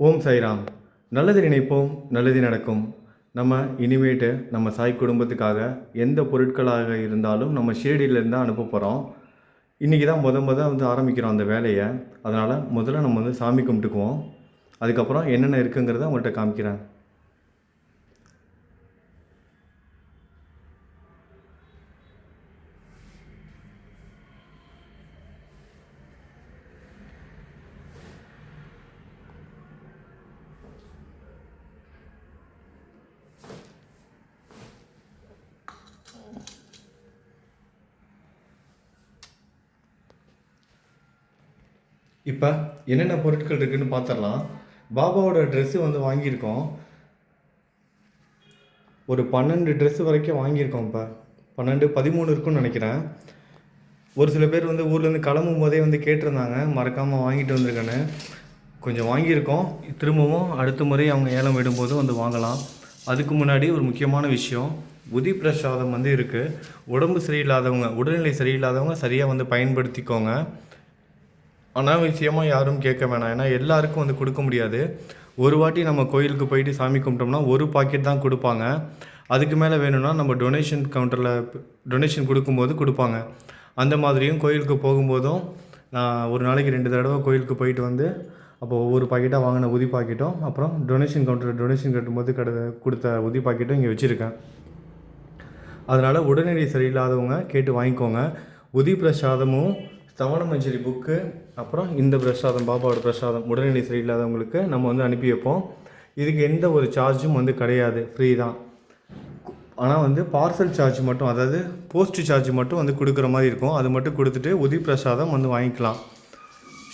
ஓம் சாய்ராம். நல்லது நினைப்போம், நல்லது நடக்கும். நம்ம இனிமேட்டு நம்ம சாய் குடும்பத்துக்காக எந்த பொருட்களாக இருந்தாலும் நம்ம ஷீரடியிலேருந்து தான் அனுப்ப போகிறோம். இன்றைக்கி தான் வந்து ஆரம்பிக்கிறோம் அந்த வேலையை. அதனால் முதல்ல நம்ம வந்து சாமி கும்பிட்டுக்குவோம். அதுக்கப்புறம் என்னென்ன இருக்குங்கிறத உங்கள்கிட்ட காமிக்கிறேன். இப்போ என்னென்ன பொருட்கள் இருக்குதுன்னு பார்த்துடலாம். பாபாவோட ட்ரெஸ்ஸு வந்து வாங்கியிருக்கோம். ஒரு 12 ட்ரெஸ்ஸு வரைக்கும் வாங்கியிருக்கோம். இப்போ 12, 13 இருக்குன்னு நினைக்கிறேன். ஒரு சில பேர் வந்து ஊர்லேருந்து கிளம்பும் போதே வந்து கேட்டிருந்தாங்க, மறக்காமல் வாங்கிட்டு வந்திருக்கேன்னு. கொஞ்சம் வாங்கியிருக்கோம். திரும்பவும் அடுத்த முறை அவங்க ஏலம் விடும்போது வந்து வாங்கலாம். அதுக்கு முன்னாடி ஒரு முக்கியமான விஷயம், உதி பிரசாதம் வந்து இருக்குது. உடம்பு சரியில்லாதவங்க, உடல்நிலை சரியில்லாதவங்க சரியாக வந்து பயன்படுத்திக்கோங்க. அனாவசியமாக யாரும் கேட்க வேணாம். ஏன்னா எல்லாருக்கும் வந்து கொடுக்க முடியாது. ஒரு வாட்டி நம்ம கோயிலுக்கு போயிட்டு சாமி கும்பிட்டோம்னா ஒரு பாக்கெட் தான் கொடுப்பாங்க. அதுக்கு மேலே வேணும்னா நம்ம டொனேஷன் கவுண்டரில் டொனேஷன் கொடுக்கும்போது கொடுப்பாங்க. அந்த மாதிரியும் கோயிலுக்கு போகும்போதும் நான் ஒரு நாளைக்கு 2 தடவை கோயிலுக்கு போயிட்டு வந்து அப்போ ஒவ்வொரு பாக்கெட்டாக வாங்கின உதி பாக்கெட்டும், அப்புறம் டொனேஷன் கவுண்டரில் டொனேஷன் கட்டும்போது கொடுத்த உதி பாக்கெட்டும் இங்கே வச்சுருக்கேன். அதனால் உடல்நிலை சரியில்லாதவங்க கேட்டு வாங்கிக்கோங்க. உதி பிரசாதமும் ஸ்தவண மஞ்சரி புக்கு, அப்புறம் இந்த பிரசாதம், பாபாவோட பிரசாதம் உடல்நிலை சரியில்லாதவங்களுக்கு நம்ம வந்து அனுப்பி வைப்போம். இதுக்கு எந்த ஒரு சார்ஜும் வந்து கிடையாது, ஃப்ரீ தான். ஆனால் வந்து பார்சல் சார்ஜ் மட்டும், அதாவது போஸ்ட் சார்ஜ் மட்டும் வந்து கொடுக்குற மாதிரி இருக்கும். அது மட்டும் கொடுத்துட்டு உதி பிரசாதம் வந்து வாங்கிக்கலாம்.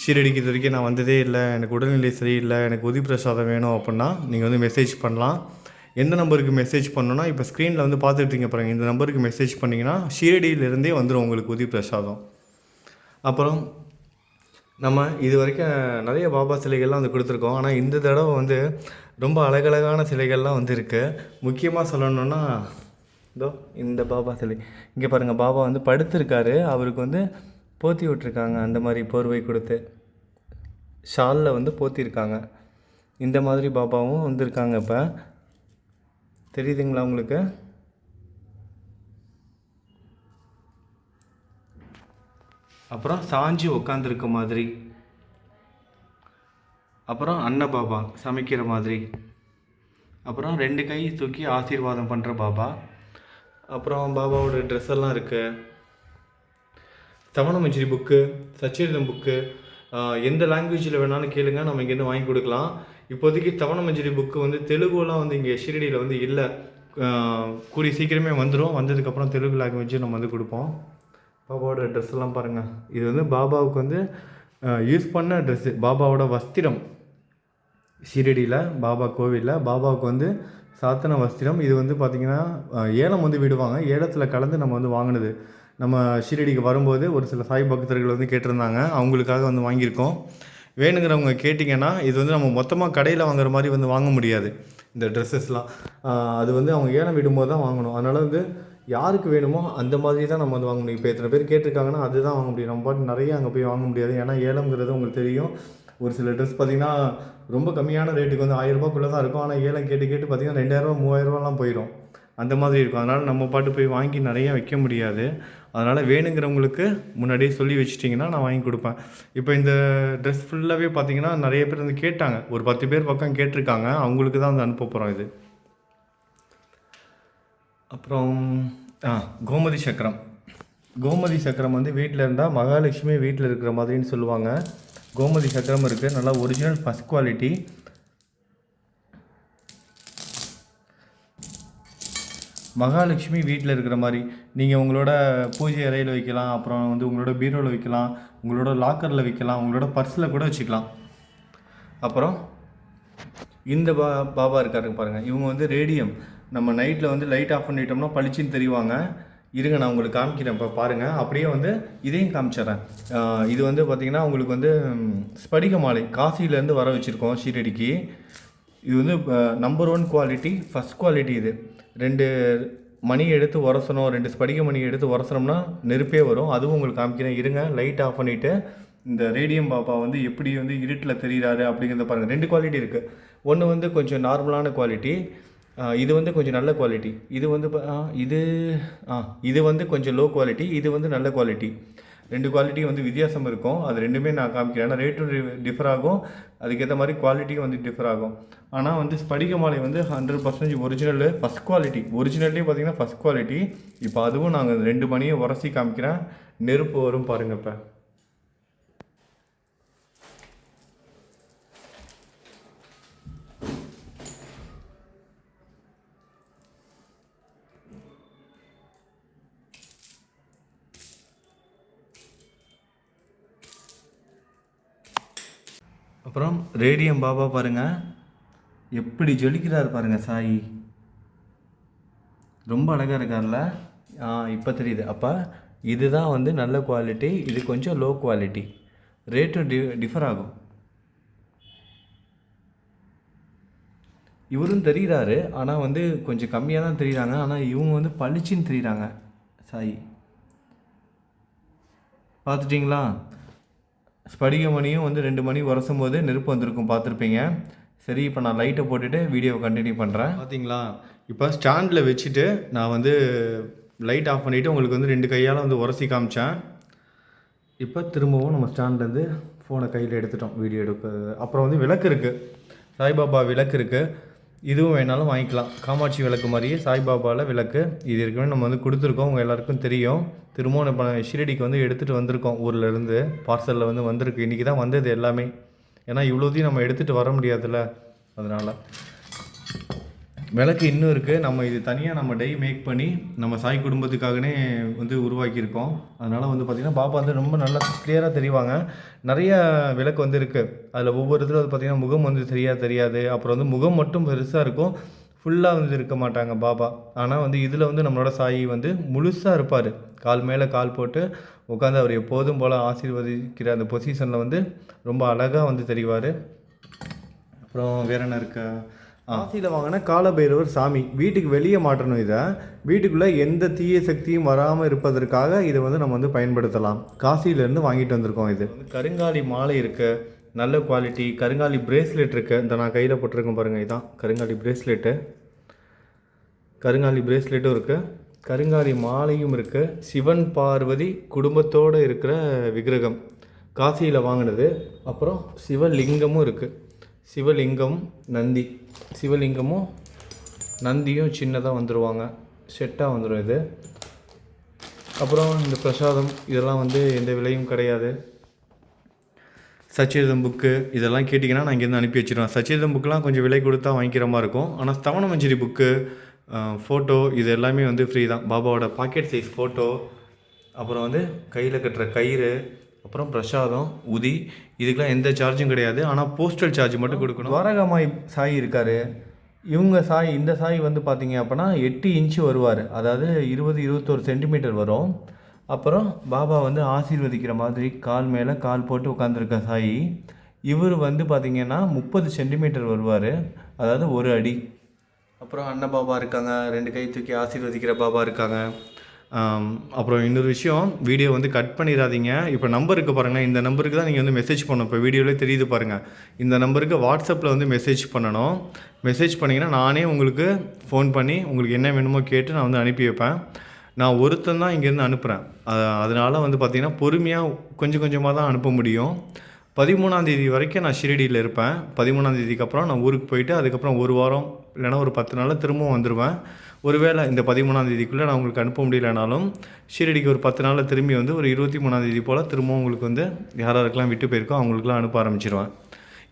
ஷீரடிக்கு இது வரைக்கும் நான் வந்ததே இல்லை, எனக்கு உடல்நிலை சரியில்லை, எனக்கு உதி பிரசாதம் வேணும் அப்படின்னா நீங்கள் வந்து மெசேஜ் பண்ணலாம். எந்த நம்பருக்கு மெசேஜ் பண்ணணுன்னா இப்போ ஸ்க்ரீனில் வந்து பார்த்துட்ருங்க பாருங்கள். இந்த நம்பருக்கு மெசேஜ் பண்ணிங்கன்னா ஷீரடியிலேருந்தே வந்துடும் உங்களுக்கு உதி பிரசாதம். அப்புறம் நம்ம இது வரைக்கும் நிறைய பாபா சிலைகள்லாம் வந்து கொடுத்துருக்கோம். ஆனால் இந்த தடவை வந்து ரொம்ப அழகழகான சிலைகள்லாம் வந்து இருக்குது. முக்கியமாக சொல்லணுன்னா இதோ இந்த பாபா சிலை இங்கே பாருங்கள். பாபா வந்து படுத்திருக்காரு, அவருக்கு வந்து போற்றி விட்டுருக்காங்க. அந்த மாதிரி போர்வை கொடுத்து ஷாலில் வந்து போத்திருக்காங்க. இந்த மாதிரி பாபாவும் வந்திருக்காங்க. இப்போ தெரியுதுங்களா உங்களுக்கு? அப்புறம் சாஞ்சி உட்காந்துருக்க மாதிரி, அப்புறம் அன்னபாபா சமைக்கிற மாதிரி, அப்புறம் 2 கை தூக்கி ஆசீர்வாதம் பண்ணுற பாபா. அப்புறம் பாபாவோட ட்ரெஸ் எல்லாம் இருக்குது. தவணமஞ்சிரி புக்கு, சச்சரிதம் புக்கு, எந்த லாங்குவேஜில் வேணாலும் கேளுங்க, நம்ம இங்கேருந்து வாங்கி கொடுக்கலாம். இப்போதைக்கு தவணமஞ்சிரி புக்கு வந்து தெலுங்குலாம் வந்து இங்கே ஷீரடியில் வந்து இல்லை. கூடிய சீக்கிரமே வந்துடும். வந்ததுக்கப்புறம் தெலுங்கு லாங்குவேஜும் நம்ம வந்து கொடுப்போம். பாபாவோட ட்ரெஸ் எல்லாம் பாருங்கள். இது வந்து பாபாவுக்கு வந்து யூஸ் பண்ண ட்ரெஸ்ஸு, பாபாவோட வஸ்திரம். ஷீரடியில் பாபா கோவிலில் பாபாவுக்கு வந்து சாத்தன வஸ்திரம். இது வந்து பார்த்திங்கன்னா ஏலம் வந்து விடுவாங்க. ஏலத்தில் கலந்து நம்ம வந்து வாங்கினது. நம்ம ஷீரடிக்கு வரும்போது ஒரு சில சாய் பக்தர்கள் வந்து கேட்டிருந்தாங்க, அவங்களுக்காக வந்து வாங்கியிருக்கோம். வேணுங்கிறவங்க கேட்டிங்கன்னா, இது வந்து நம்ம மொத்தமாக கடையில் வாங்குற மாதிரி வந்து வாங்க முடியாது. இந்த ட்ரெஸ்ஸஸ்லாம் அது வந்து அவங்க ஏலம் விடும்போது தான் வாங்கணும். அதனால் வந்து யாருக்கு வேணுமோ அந்த மாதிரி தான் நம்ம வந்து வாங்க முடியும். இப்போ எத்தனை பேர் கேட்டிருக்காங்கன்னா அதுதான் வாங்க முடியும். நம்ம பாட்டு நிறைய அங்கே போய் வாங்க முடியாது. ஏன்னா ஏலம்ங்கிறது உங்களுக்கு தெரியும். ஒரு சில ட்ரெஸ் பார்த்திங்கன்னா ரொம்ப கம்மியான ரேட்டுக்கு வந்து 1000 ரூபாய்க்குள்ளே தான் இருக்கும். ஆனால் ஏலம் கேட்டு பார்த்திங்கன்னா 2000 3000 போயிடும். அந்த மாதிரி இருக்கும். அதனால் நம்ம பாட்டு போய் வாங்கி நிறைய வைக்க முடியாது. அதனால் வேணுங்கிறவங்களுக்கு முன்னாடியே சொல்லி வச்சிட்டிங்கன்னா நான் வாங்கி கொடுப்பேன். இப்போ இந்த ட்ரெஸ் ஃபுல்லாகவே பார்த்திங்கன்னா நிறைய பேர் வந்து கேட்டாங்க. ஒரு 10 பேர் பக்கம் கேட்டிருக்காங்க. அவங்களுக்கு தான் வந்து அனுப்ப போகிறோம் இது. அப்புறம் கோமதி சக்கரம். கோமதி சக்கரம் வந்து வீட்டில் இருந்தால் மகாலட்சுமி வீட்டில் இருக்கிற மாதிரின்னு சொல்லுவாங்க. கோமதி சக்கரம் இருக்குது, நல்லா ஒரிஜினல் ஃபஸ்ட் குவாலிட்டி. மகாலட்சுமி வீட்டில் இருக்கிற மாதிரி நீங்கள் உங்களோட பூஜை அறையில் வைக்கலாம். அப்புறம் வந்து உங்களோட பீரோவில் வைக்கலாம், உங்களோட லாக்கரில் வைக்கலாம், உங்களோட பர்ஸில் கூட வச்சுக்கலாம். அப்புறம் இந்த பாபா இருக்காருங்க பாருங்கள். இவங்க வந்து ரேடியம். நம்ம நைட்டில் வந்து லைட் ஆஃப் பண்ணிட்டோம்னா பளிச்சுன்னு தெரிவாங்க. இருங்க நான் உங்களுக்கு காமிக்கிறேன். இப்போ பாருங்கள். அப்படியே வந்து இதையும் காமிச்சிட்றேன். இது வந்து பார்த்திங்கன்னா உங்களுக்கு வந்து ஸ்படிக மாலை காசிலேருந்து வர வச்சுருக்கோம் ஷீரடிக்கு. இது வந்து நம்பர் 1 குவாலிட்டி, ஃபஸ்ட் குவாலிட்டி. இது 2 மணி எடுத்து உரசணும், 2 ஸ்படிக மணி எடுத்து உரசனோம்னா நெருப்பே வரும். அதுவும் உங்களுக்கு காமிக்கிறேன். இருங்க லைட் ஆஃப் பண்ணிவிட்டு இந்த ரேடியம் பாபா வந்து எப்படி வந்து இருட்டில் தெரிகிறாரு அப்படிங்கிறத பாருங்கள். 2 குவாலிட்டி இருக்குது. ஒன்று வந்து கொஞ்சம் நார்மலான குவாலிட்டி, இது வந்து கொஞ்சம் நல்ல குவாலிட்டி. இது வந்து இது வந்து கொஞ்சம் லோ குவாலிட்டி, இது வந்து நல்ல குவாலிட்டி. 2 குவாலிட்டி வந்து வித்தியாசம் இருக்கும். அது ரெண்டுமே நான் காமிக்கிறேன். ஏன்னா ரேட்டும் டிஃபர் ஆகும், அதுக்கேற்ற மாதிரி குவாலிட்டியும் வந்து டிஃபர் ஆகும். ஆனால் வந்து ஸ்படிக மாலை வந்து 100% ஒரிஜினல் ஃபஸ்ட் குவாலிட்டி. ஒரிஜினல்லே பார்த்தீங்கன்னா ஃபஸ்ட் குவாலிட்டி. இப்போ அதுவும் நாங்கள் 2 மணியை உரசி காமிக்கிறேன். நெருப்பு வரும் பாருங்கள். இப்போ அப்புறம் ரேடியம் பாபா பாருங்கள் எப்படி ஜொலிக்கிறார் பாருங்கள். சாயி ரொம்ப அழகாக இருக்கார்ல. இப்போ தெரியுது. அப்போ இதுதான் வந்து நல்ல குவாலிட்டி, இது கொஞ்சம் லோ குவாலிட்டி. ரேட்டும் டிஃபர் ஆகும். இவரும் தெரிகிறாரு, ஆனால் வந்து கொஞ்சம் கம்மியாக தான் தெரியுறாங்க. ஆனால் இவங்க வந்து பளிச்சுன்னு தெரியுறாங்க. சாயி பார்த்துட்டிங்களா? ஸ்படிக மணியும் வந்து 2 மணி உரசும் போது நெருப்பு வந்திருக்கும், பார்த்துருப்பீங்க. சரி, இப்போ நான் லைட்டை போட்டுட்டு வீடியோவை கண்டினியூ பண்ணுறேன். பார்த்தீங்களா? இப்போ ஸ்டாண்டில் வச்சுட்டு நான் வந்து லைட் ஆஃப் பண்ணிவிட்டு உங்களுக்கு வந்து 2 கையால் வந்து உரசி காமிச்சேன். இப்போ திரும்பவும் நம்ம ஸ்டாண்ட்லேருந்து ஃபோனை கையில் எடுத்துட்டோம் வீடியோ எடுக்க. அப்புறம் வந்து விளக்கு இருக்குது, சாய்பாபா விளக்கு இருக்குது. இதுவும் வேணாலும் வாங்கிக்கலாம். காமாட்சி விளக்கு மாதிரியே சாய்பாபாவில் விளக்கு இது இருக்குன்னு நம்ம வந்து கொடுத்துருக்கோம். உங்கள் எல்லாருக்கும் தெரியும். திரும்பவும் நம்ம ஷிரடிக்கு வந்து எடுத்துகிட்டு வந்திருக்கோம். ஊர்லேருந்து பார்சலில் வந்து வந்திருக்கு. இன்றைக்கி தான் வந்தது எல்லாமே. ஏன்னா இவ்வளோத்தையும் நம்ம எடுத்துகிட்டு வர முடியாதுல்ல, அதனால். விளக்கு இன்னும் இருக்குது. நம்ம இது தனியாக நம்ம டை மேக் பண்ணி நம்ம சாய் குடும்பத்துக்காகனே வந்து உருவாக்கியிருக்கோம். அதனால் வந்து பார்த்திங்கன்னா பாபா வந்து ரொம்ப நல்லா கிளியராக தெரிவாங்க. நிறைய விளக்கு வந்து இருக்குது. அதில் ஒவ்வொருத்தரும் வந்து பார்த்திங்கன்னா முகம் வந்து தெரியாது. அப்புறம் வந்து முகம் மட்டும் பெருசாக இருக்கும், ஃபுல்லாக வந்து இருக்க மாட்டாங்க பாபா. ஆனால் வந்து இதில் வந்து நம்மளோட சாயி வந்து முழுசாக இருப்பார். கால் மேலே கால் போட்டு உட்காந்து அவர் எப்போதும் போல் ஆசீர்வதிக்கிற அந்த பொசிஷனில் வந்து ரொம்ப அழகாக வந்து தெரிவார். அப்புறம் வேறு என்ன இருக்க? காசியில் வாங்கின காலபைரவர் சாமி வீட்டுக்கு வெளியே மாட்டணும். இதை வீட்டுக்குள்ளே எந்த தீய சக்தியும் வராமல் இருப்பதற்காக இதை வந்து நம்ம வந்து பயன்படுத்தலாம். காசியிலேருந்து வாங்கிட்டு வந்திருக்கோம். இது வந்து கருங்காலி மாலை இருக்குது, நல்ல குவாலிட்டி. கருங்காலி பிரேஸ்லெட் இருக்குது, இந்த நான் கையில் போட்டிருக்கேன் பாருங்கள். இதுதான் கருங்காலி பிரேஸ்லெட்டு. கருங்காலி பிரேஸ்லெட்டும் இருக்குது, கருங்காலி மாலையும் இருக்குது. சிவன் பார்வதி குடும்பத்தோடு இருக்கிற விக்கிரகம் காசியில் வாங்கினது. அப்புறம் சிவலிங்கமும் இருக்குது. சிவலிங்கம், நந்தி. சிவலிங்கமும் நந்தியும் சின்னதாக வந்துடுவாங்க, செட்டாக வந்துடும் இது. அப்புறம் இந்த பிரசாதம் இதெல்லாம் வந்து எந்த விலையும் கிடையாது. சச்சரிதம் புக்கு இதெல்லாம் கேட்டிங்கன்னா நான் இங்கேருந்து அனுப்பி வச்சுருவேன். சச்சரிதம் புக்கெலாம் கொஞ்சம் விலை கொடுத்தா வாங்கிக்கிற மாதிரி இருக்கும். ஆனால் ஸ்தவண மஞ்சரி புக்கு, ஃபோட்டோ இது எல்லாமே வந்து ஃப்ரீ தான். பாபாவோட பாக்கெட் சைஸ் ஃபோட்டோ, அப்புறம் வந்து கையில் கட்டுற கயிறு, அப்புறம் பிரசாதம், உதி, இதுக்கெலாம் எந்த சார்ஜும் கிடையாது. ஆனால் போஸ்டல் சார்ஜ் மட்டும் கொடுக்கணும். துவாரகாமாய் சாய் இருக்கார். இந்த சாய் வந்து பார்த்திங்க அப்படின்னா 8 இன்ச்சு வருவார். அதாவது 20-21 சென்டிமீட்டர் வரும். அப்புறம் பாபா வந்து ஆசீர்வதிக்கிற மாதிரி கால் மேலே கால் போட்டு உட்காந்துருக்க சாய். இவர் வந்து பார்த்திங்கன்னா 30 சென்டிமீட்டர் வருவார், அதாவது 1 அடி. அப்புறம் அண்ணன் பாபா இருக்காங்க, 2 கை தூக்கி ஆசீர்வதிக்கிற பாபா இருக்காங்க. அப்புறம் இன்னொரு விஷயம், வீடியோ வந்து கட் பண்ணிடாதீங்க. இப்போ நம்பருக்கு பாருங்கள், இந்த நம்பருக்கு தான் நீங்கள் வந்து மெசேஜ் பண்ணணும். இப்போ வீடியோவிலே தெரியுது பாருங்கள். இந்த நம்பருக்கு வாட்ஸ்அப்பில் வந்து மெசேஜ் பண்ணணும். மெசேஜ் பண்ணிங்கன்னா நானே உங்களுக்கு ஃபோன் பண்ணி உங்களுக்கு என்ன வேணுமோ கேட்டு நான் வந்து அனுப்பி வைப்பேன். நான் ஒருத்தன் தான் இங்கேருந்து அனுப்புகிறேன். அதனால் வந்து பார்த்திங்கன்னா பொறுமையாக கொஞ்சம் கொஞ்சமாக தான் அனுப்ப முடியும். 13ஆம் தேதி வரைக்கும் நான் ஷிரடியில் இருப்பேன். 13ஆம் தேதிக்கு அப்புறம் நான் ஊருக்கு போயிட்டு அதுக்கப்புறம் 1 வாரம் இல்லைனா ஒரு 10 நாளில் திரும்பவும் வந்துடுவேன். ஒருவேளை இந்த 13ஆம் தேதிக்குள்ளே நான் உங்களுக்கு அனுப்ப முடியலனாலும் ஷிரடிக்கு ஒரு 10 நாளில் திரும்பி வந்து ஒரு 23ஆம் தேதி போல் திரும்பவும் உங்களுக்கு வந்து யாராருக்கெல்லாம் விட்டு போயிருக்கோ அவங்களுக்குலாம் அனுப்ப ஆரம்பிச்சிடுவேன்.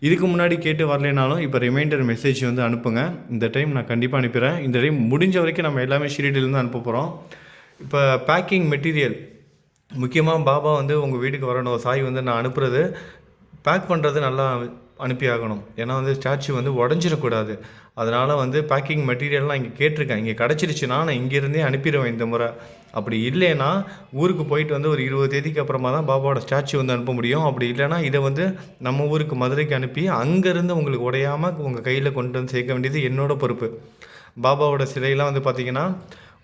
இதுக்கு முன்னாடி கேட்டு வரலைனாலும் இப்போ ரிமைண்டர் மெசேஜ் வந்து அனுப்புங்க. இந்த டைம் நான் கண்டிப்பாக அனுப்பிடுறேன். இந்த டைம் முடிஞ்ச வரைக்கும் நம்ம எல்லாமே ஷிரடியிலேருந்து அனுப்ப போகிறோம். இப்போ பேக்கிங் மெட்டீரியல் முக்கியமாக பாபா வந்து உங்கள் வீட்டுக்கு வரணும். சாய் வந்து நான் அனுப்புகிறது பேக் பண்ணுறது நல்லா அனுப்பி ஆகணும். ஏன்னா வந்து ஸ்டாச்சு வந்து உடஞ்சிடக்கூடாது. அதனால் வந்து பேக்கிங் மெட்டீரியல்லாம் இங்கே கேட்டிருக்கேன். இங்கே கிடச்சிருச்சுன்னா நான் இங்கேருந்தே அனுப்பிடுவேன் இந்த முறை. அப்படி இல்லைன்னா ஊருக்கு போயிட்டு வந்து ஒரு 20 தேதிக்கு அப்புறமா தான் பாபாவோட ஸ்டாச்சு வந்து அனுப்ப முடியும். அப்படி இல்லைனா இதை வந்து நம்ம ஊருக்கு மதுரைக்கு அனுப்பி அங்கேருந்து உங்களுக்கு உடையாமல் உங்கள் கையில் கொண்டு வந்து சேர்க்க வேண்டியது என்னோடய பொறுப்பு. பாபாவோட சிலையெல்லாம் வந்து பார்த்திங்கன்னா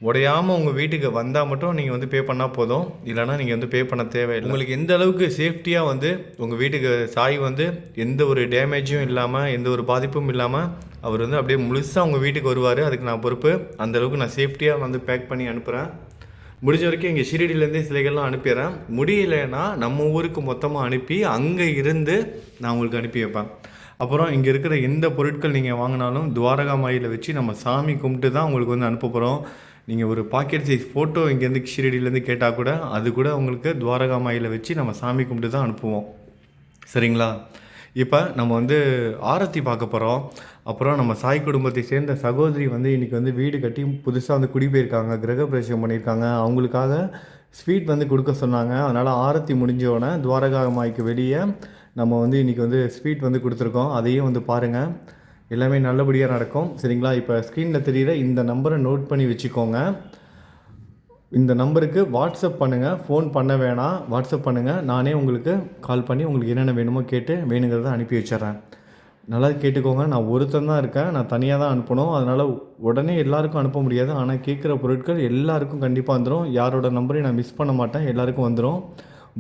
உடையாமல் உங்கள் வீட்டுக்கு வந்தால் மட்டும் நீங்கள் வந்து பே பண்ணால் போதும், இல்லைனா நீங்கள் வந்து பே பண்ண தேவையில்லை. உங்களுக்கு எந்த அளவுக்கு சேஃப்டியாக வந்து உங்கள் வீட்டுக்கு சாய் வந்து எந்த ஒரு டேமேஜும் இல்லாமல் எந்த ஒரு பாதிப்பும் இல்லாமல் அவர் வந்து அப்படியே முழுசாக உங்கள் வீட்டுக்கு வருவார். அதுக்கு நான் பொறுப்பு. அந்தளவுக்கு நான் சேஃப்டியாக வந்து பேக் பண்ணி அனுப்புகிறேன். முடிஞ்ச வரைக்கும் இங்கே ஷிரடியிலேருந்தே சிலைகள்லாம் அனுப்பிடுறேன். முடியலைன்னா நம்ம ஊருக்கு மொத்தமாக அனுப்பி அங்கே இருந்து நான் உங்களுக்கு அனுப்பி வைப்பேன். அப்புறம் இங்கே இருக்கிற எந்த பொருட்கள் நீங்கள் வாங்கினாலும் துவாரகா மாயில் வச்சு நம்ம சாமி கும்பிட்டு தான் உங்களுக்கு வந்து அனுப்ப போகிறோம். நீங்கள் ஒரு பாக்கெட் சைஸ் ஃபோட்டோ இங்கேருந்து ஷிரடியிலேருந்து கேட்டால் கூட அது கூட உங்களுக்கு துவாரகா மாயில் வச்சு நம்ம சாமி கும்பிட்டு தான் அனுப்புவோம். சரிங்களா? இப்போ நம்ம வந்து ஆரத்தி பார்க்க போகிறோம். அப்புறம் நம்ம சாய் குடும்பத்தை சேர்ந்த சகோதரி வந்து இன்றைக்கி வந்து வீடு கட்டி புதுசாக வந்து குடிபெயர்க்காங்க, கிரகப்பிரவேசம் பண்ணியிருக்காங்க. அவங்களுக்காக ஸ்வீட் வந்து கொடுக்க சொன்னாங்க. அதனால் ஆரத்தி முடிஞ்சோடனே துவாரகா மாய்க்கு வெளியே நம்ம வந்து இன்றைக்கி வந்து ஸ்வீட் வந்து கொடுத்துருக்கோம். அதையும் வந்து பாருங்கள். எல்லாமே நல்லபடியாக நடக்கும். சரிங்களா? இப்போ ஸ்க்ரீனில் தெரிகிற இந்த நம்பரை நோட் பண்ணி வச்சுக்கோங்க. இந்த நம்பருக்கு வாட்ஸ்அப் பண்ணுங்கள். ஃபோன் பண்ண வேணாம், வாட்ஸ்அப் பண்ணுங்கள். நானே உங்களுக்கு கால் பண்ணி உங்களுக்கு என்னென்ன வேணுமோ கேட்டு வேணுங்கிறத அனுப்பி வச்சிட்றேன். நல்லா கேட்டுக்கோங்க. நான் ஒருத்தன் தான் இருக்கேன். நான் தனியாக தான் அனுப்பணும். அதனால் உடனே எல்லாருக்கும் அனுப்ப முடியாது. ஆனால் கேட்குற பொருட்கள் எல்லாருக்கும் கண்டிப்பாக வந்துடும். யாரோட நம்பரையும் நான் மிஸ் பண்ண மாட்டேன். எல்லாருக்கும் வந்துடும்.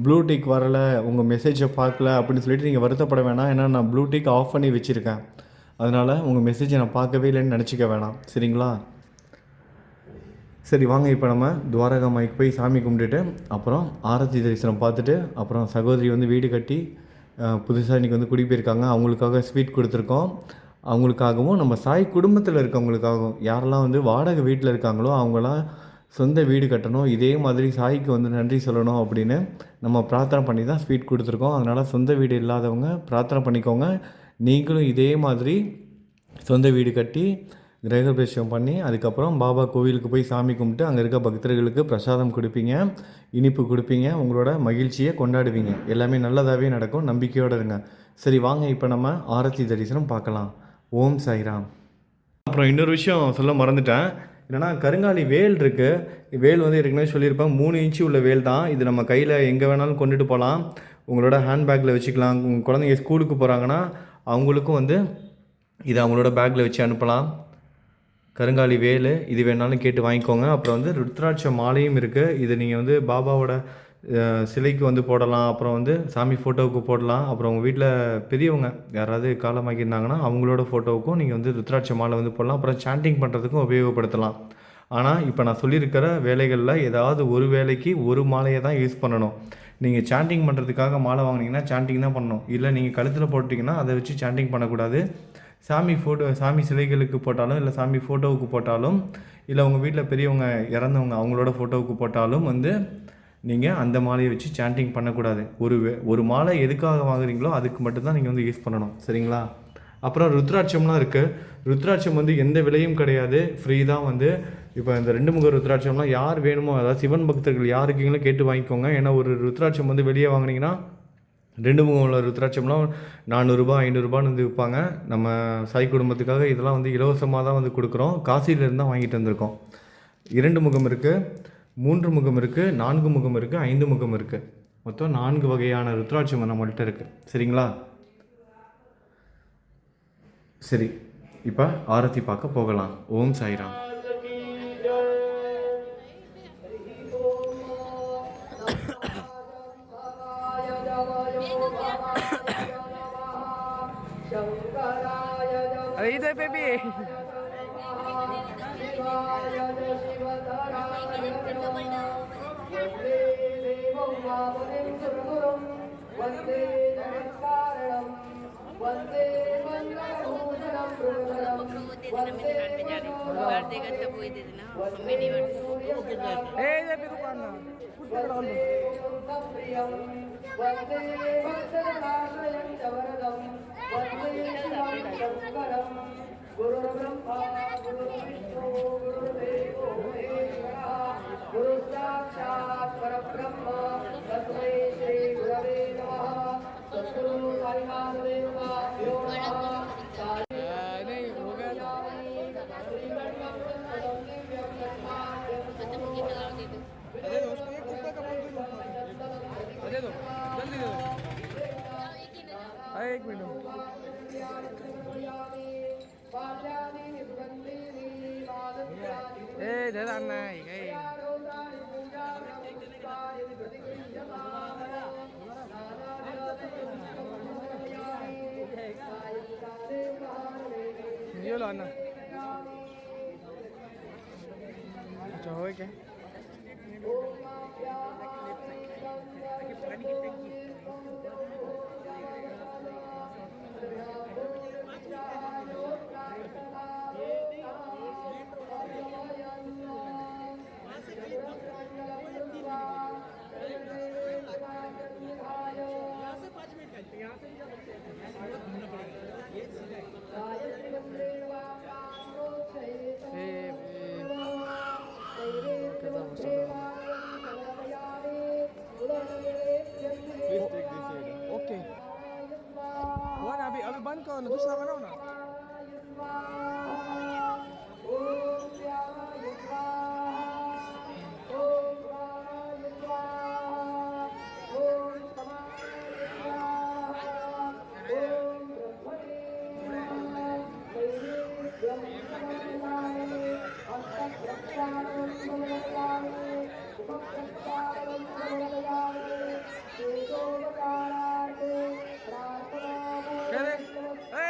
ப்ளூ டிக் வரலை, உங்கள் மெசேஜை பார்க்கல அப்படின்னு சொல்லிட்டு நீங்கள் வருத்தப்பட வேணாம். ஏன்னா நான் ப்ளூ டிக் ஆஃப் பண்ணி வச்சுருக்கேன். அதனால் உங்கள் மெசேஜை நான் பார்க்கவே இல்லைன்னு நினச்சிக்க வேணாம். சரிங்களா? சரி வாங்க, இப்போ நம்ம துவாரகா மாய்க்கு போய் சாமி கும்பிட்டுட்டு அப்புறம் ஆரத்தி தரிசனம் பார்த்துட்டு அப்புறம் சகோதரி வந்து வீடு கட்டி புதுசாக இன்றைக்கி வந்து குடிபெயர்க்காங்க. அவங்களுக்காக ஸ்வீட் கொடுத்துருக்கோம். அவங்களுக்காகவும் நம்ம சாய் குடும்பத்தில் இருக்கவங்களுக்காகவும் யாரெல்லாம் வந்து வாடகை வீட்டில் இருக்காங்களோ அவங்களாம் சொந்த வீடு கட்டணும், இதே மாதிரி சாய்க்கு வந்து நன்றி சொல்லணும் அப்படின்னு நம்ம பிரார்த்தனை பண்ணி தான் ஸ்வீட் கொடுத்துருக்கோம். அதனால் சொந்த வீடு இல்லாதவங்க பிரார்த்தனை பண்ணிக்கோங்க. நீங்களும் இதே மாதிரி சொந்த வீடு கட்டி கிரகப்பிரவேசம் பண்ணி அதுக்கப்புறம் பாபா கோவிலுக்கு போய் சாமி கும்பிட்டு அங்கே இருக்க பக்தர்களுக்கு பிரசாதம் கொடுப்பீங்க, இனிப்பு கொடுப்பீங்க, உங்களோட மகிழ்ச்சியை கொண்டாடுவீங்க. எல்லாமே நல்லதாகவே நடக்கும். நம்பிக்கையோடு இருங்க. சரி வாங்க, இப்போ நம்ம ஆரத்தி தரிசனம் பார்க்கலாம். ஓம் சாய்ராம். அப்புறம் இன்னொரு விஷயம் சொல்ல மறந்துட்டேன். என்னென்னா கருங்காலி வேல் இருக்குது. வேல் வந்து ஏற்கனவே சொல்லியிருப்பேன், 3 இன்ச்சு உள்ள வேல் தான். இது நம்ம கையில் எங்கே வேணாலும் கொண்டுட்டு போகலாம். உங்களோட ஹேண்ட்பேக்கில் வச்சுக்கலாம். உங்கள் குழந்தைங்க ஸ்கூலுக்கு போகிறாங்கன்னா அவங்களுக்கும் வந்து இதை அவங்களோட பேக்கில் வச்சு அனுப்பலாம். கருங்காலி வேல் இது வேணாலும் கேட்டு வாங்கிக்கோங்க. அப்புறம் வந்து ருத்ராட்ச மாலையும் இருக்குது. இது நீங்கள் வந்து பாபாவோட சிலைக்கு வந்து போடலாம். அப்புறம் வந்து சாமி ஃபோட்டோவுக்கு போடலாம். அப்புறம் உங்கள் வீட்டில் பெரியவங்க யாராவது காலமாக்கியிருந்தாங்கன்னா அவங்களோட ஃபோட்டோவுக்கும் நீங்கள் வந்து ருத்ராட்ச மாலை வந்து போடலாம். அப்புறம் சாண்டிங் பண்ணுறதுக்கும் உபயோகப்படுத்தலாம். ஆனால் இப்போ நான் சொல்லியிருக்கிற வேலைகளில் ஏதாவது ஒரு வேலைக்கு ஒரு மாலையை தான் யூஸ் பண்ணணும். நீங்கள் சாண்டிங் பண்ணுறதுக்காக மாலை வாங்கினீங்கன்னா சாண்டிங் தான் பண்ணணும். இல்லை நீங்கள் கழுத்தில் போட்டிங்கன்னா அதை வச்சு சாண்டிங் பண்ணக்கூடாது. சாமி சிலைகளுக்கு போட்டாலும் இல்லை சாமி ஃபோட்டோவுக்கு போட்டாலும் இல்லை உங்கள் வீட்டில் பெரியவங்க இறந்தவங்க அவங்களோட ஃபோட்டோவுக்கு போட்டாலும் வந்து நீங்கள் அந்த மாலையை வச்சு சாண்டிங் பண்ணக்கூடாது. ஒரு மாலை எதுக்காக வாங்குறீங்களோ அதுக்கு மட்டும்தான் நீங்கள் வந்து யூஸ் பண்ணணும். சரிங்களா? அப்புறம் ருத்ராட்சம்லாம் இருக்குது. ருத்ராட்சம் வந்து எந்த விலையும் கிடையாது, ஃப்ரீ தான். வந்து இப்போ இந்த 2 முக ருத்ராட்சம்லாம் யார் வேணுமோ, அதாவது சிவன் பக்தர்கள் யார் இருக்கீங்களோ கேட்டு வாங்கிக்கோங்க. ஏன்னா ஒரு ருத்ராட்சம் வந்து வெளியே வாங்கினீங்கன்னா 2 முகம் உள்ள ருத்ராட்சம்லாம் 400 500 வந்து விற்பாங்க. நம்ம சாய் குடும்பத்துக்காக இதெல்லாம் வந்து இலவசமாக தான் வந்து கொடுக்குறோம். காசியிலேருந்து தான் வாங்கிட்டு வந்திருக்கோம். 2 முகம் இருக்குது, 3 முகம் இருக்குது, 4 முகம் இருக்குது, 5 முகம் இருக்குது. மொத்தம் 4 வகையான ருத்ராட்சம் நம்மள்கிட்ட இருக்குது. சரிங்களா? சரி, இப்போ ஆரத்தி பார்க்க போகலாம். ஓம் சாய்ராம். अरे इधर पे भी गुरु ब्रह्मा गुरु विष्णु गुरुदेवो महेश्वरः गुरु साक्षात् परब्रह्म तस्मै श्री गुरवे नमः। सद्गुरु साईनाथ देवताभ्यो नमः। नहीं हो गया अरे उसको एक कुत्ता का बोल दो, अरे दो जल्दी दो। एक मिनट पाल्यानि निबन्धेनि मादत्यानि अरे अण्णा हे काय गेलो अण्णा अच्छा होय काय ओके हो ना अभी अभी बंद करो ना दूसरा बनाओ ना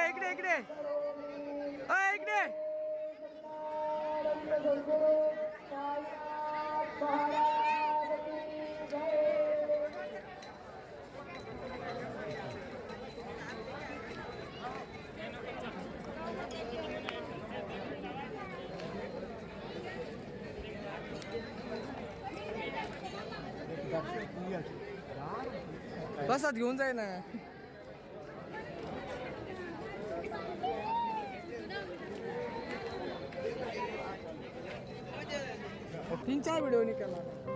इकडे इकडे इकडे बसात घेऊन जाय ना 3-4 व्हिडिओ निकाला